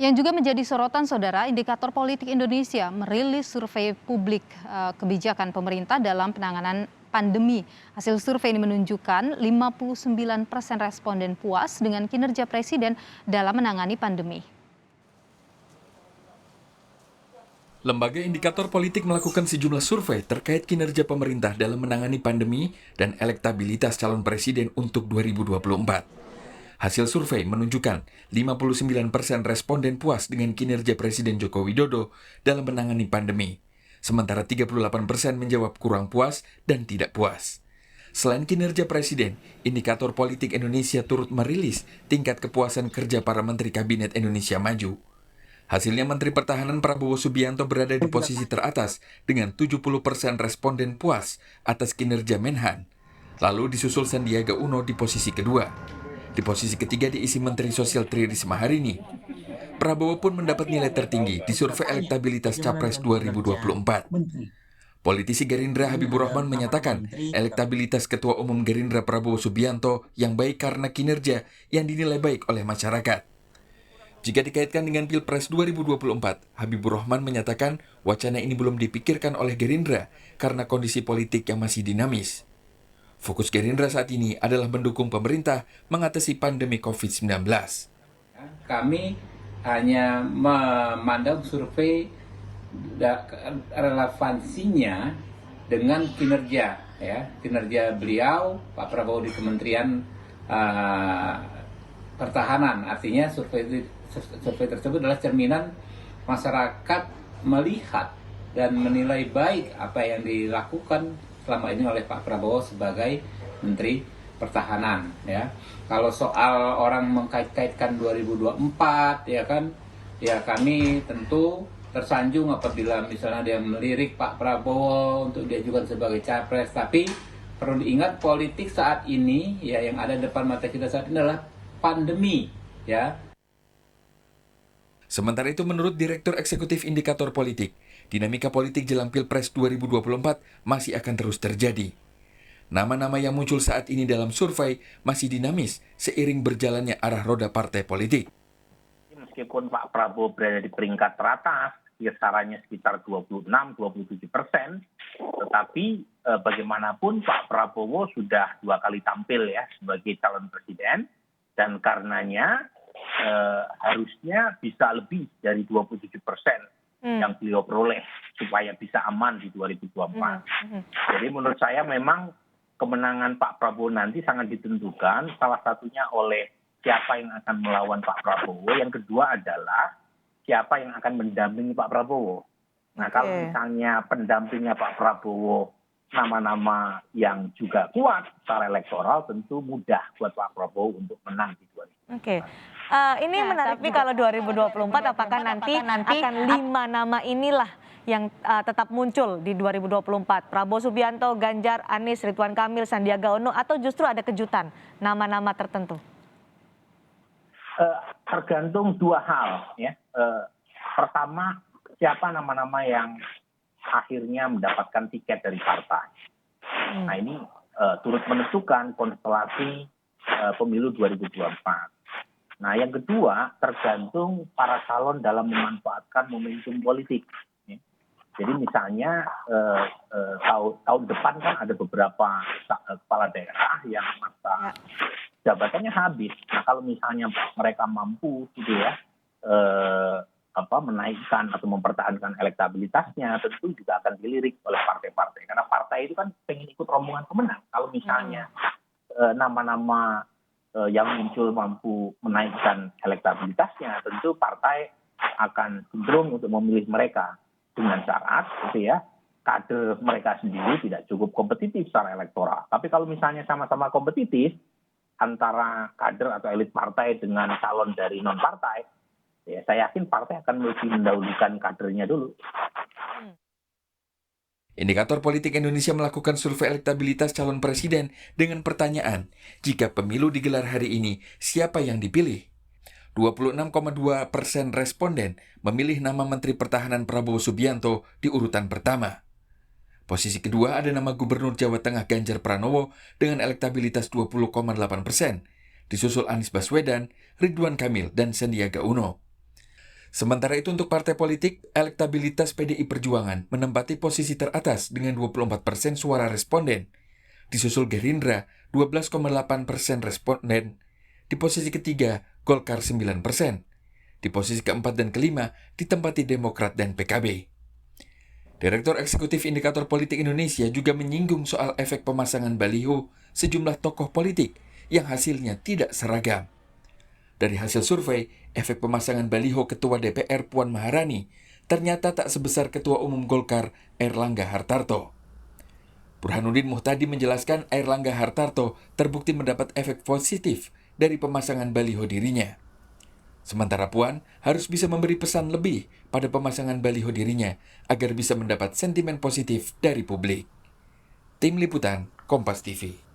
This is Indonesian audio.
Yang juga menjadi sorotan saudara, Indikator Politik Indonesia merilis survei publik kebijakan pemerintah dalam penanganan pandemi. Hasil survei ini menunjukkan 59% responden puas dengan kinerja Presiden dalam menangani pandemi. Lembaga Indikator Politik melakukan sejumlah survei terkait kinerja pemerintah dalam menangani pandemi dan elektabilitas calon presiden untuk 2024. Hasil survei menunjukkan 59% responden puas dengan kinerja Presiden Joko Widodo dalam menangani pandemi. Sementara 38% menjawab kurang puas dan tidak puas. Selain kinerja Presiden, Indikator Politik Indonesia turut merilis tingkat kepuasan kerja para Menteri Kabinet Indonesia Maju. Hasilnya Menteri Pertahanan Prabowo Subianto berada di posisi teratas dengan 70% responden puas atas kinerja Menhan. Lalu disusul Sandiaga Uno di posisi kedua. Di posisi ketiga diisi Menteri Sosial Tri Risma hari ini. Prabowo pun mendapat nilai tertinggi di survei elektabilitas Capres 2024. Politisi Gerindra Habibur Rahman menyatakan elektabilitas Ketua Umum Gerindra Prabowo Subianto yang baik karena kinerja yang dinilai baik oleh masyarakat. Jika dikaitkan dengan Pilpres 2024, Habibur Rahman menyatakan wacana ini belum dipikirkan oleh Gerindra karena kondisi politik yang masih dinamis. Fokus Gerindra saat ini adalah mendukung pemerintah mengatasi pandemi COVID-19. Kami hanya memandang survei relevansinya dengan kinerja, kinerja beliau, Pak Prabowo di Kementerian Pertahanan. Artinya survei tersebut adalah cerminan masyarakat melihat dan menilai baik apa yang dilakukan selama ini oleh Pak Prabowo sebagai Menteri Pertahanan. Kalau soal orang mengkait-kaitkan 2024, kami tentu tersanjung apabila misalnya dia melirik Pak Prabowo untuk diajukan sebagai capres. Tapi perlu diingat politik saat ini, yang ada di depan mata kita saat ini adalah pandemi, Sementara itu menurut Direktur Eksekutif Indikator Politik, dinamika politik jelang Pilpres 2024 masih akan terus terjadi. Nama-nama yang muncul saat ini dalam survei masih dinamis seiring berjalannya arah roda partai politik. Meskipun Pak Prabowo berada di peringkat teratas, kisarannya sekitar 26-27%, tetapi bagaimanapun Pak Prabowo sudah 2 kali tampil sebagai calon presiden, dan karenanya harusnya bisa lebih dari 27% yang beliau peroleh supaya bisa aman di 2024. Jadi menurut saya memang kemenangan Pak Prabowo nanti sangat ditentukan salah satunya oleh siapa yang akan melawan Pak Prabowo. Yang kedua adalah siapa yang akan mendampingi Pak Prabowo. Nah, kalau misalnya pendampingnya Pak Prabowo nama-nama yang juga kuat secara elektoral, tentu mudah buat Pak Prabowo untuk menang di 2024. Ini menarik nih kalau 2024 apakah nanti akan 5 nama inilah yang tetap muncul di 2024? Prabowo Subianto, Ganjar, Anies, Ridwan Kamil, Sandiaga Uno, atau justru ada kejutan nama-nama tertentu? Tergantung 2 hal. Pertama, siapa nama-nama yang akhirnya mendapatkan tiket dari partai. Nah ini turut menentukan konstelasi pemilu 2024. Nah yang kedua, tergantung para calon dalam memanfaatkan momentum politik. Jadi misalnya tahun depan kan ada beberapa kepala daerah yang masa jabatannya habis. Nah kalau misalnya mereka mampu menaikkan atau mempertahankan elektabilitasnya, tentu juga akan dilirik oleh partai-partai. Karena partai itu kan pengen ikut rombongan pemenang. Kalau misalnya nama-nama yang muncul mampu menaikkan elektabilitasnya, tentu partai akan cenderung untuk memilih mereka dengan syarat kader mereka sendiri tidak cukup kompetitif secara elektoral. Tapi kalau misalnya sama-sama kompetitif antara kader atau elit partai dengan calon dari non partai, saya yakin partai akan lebih mendahulukan kadernya dulu. Indikator Politik Indonesia melakukan survei elektabilitas calon presiden dengan pertanyaan, jika pemilu digelar hari ini, siapa yang dipilih? 26,2% responden memilih nama Menteri Pertahanan Prabowo Subianto di urutan pertama. Posisi kedua ada nama Gubernur Jawa Tengah Ganjar Pranowo dengan elektabilitas 20,8%, disusul Anies Baswedan, Ridwan Kamil, dan Sandiaga Uno. Sementara itu untuk partai politik, elektabilitas PDI Perjuangan menempati posisi teratas dengan 24% suara responden. Disusul Gerindra 12,8% responden. Di posisi ketiga, Golkar 9%. Di posisi keempat dan kelima ditempati Demokrat dan PKB. Direktur Eksekutif Indikator Politik Indonesia juga menyinggung soal efek pemasangan baliho sejumlah tokoh politik yang hasilnya tidak seragam. Dari hasil survei, efek pemasangan baliho Ketua DPR Puan Maharani ternyata tak sebesar Ketua Umum Golkar Airlangga Hartarto. Burhanuddin Muhtadi menjelaskan Airlangga Hartarto terbukti mendapat efek positif dari pemasangan baliho dirinya. Sementara Puan harus bisa memberi pesan lebih pada pemasangan baliho dirinya agar bisa mendapat sentimen positif dari publik. Tim Liputan, Kompas TV.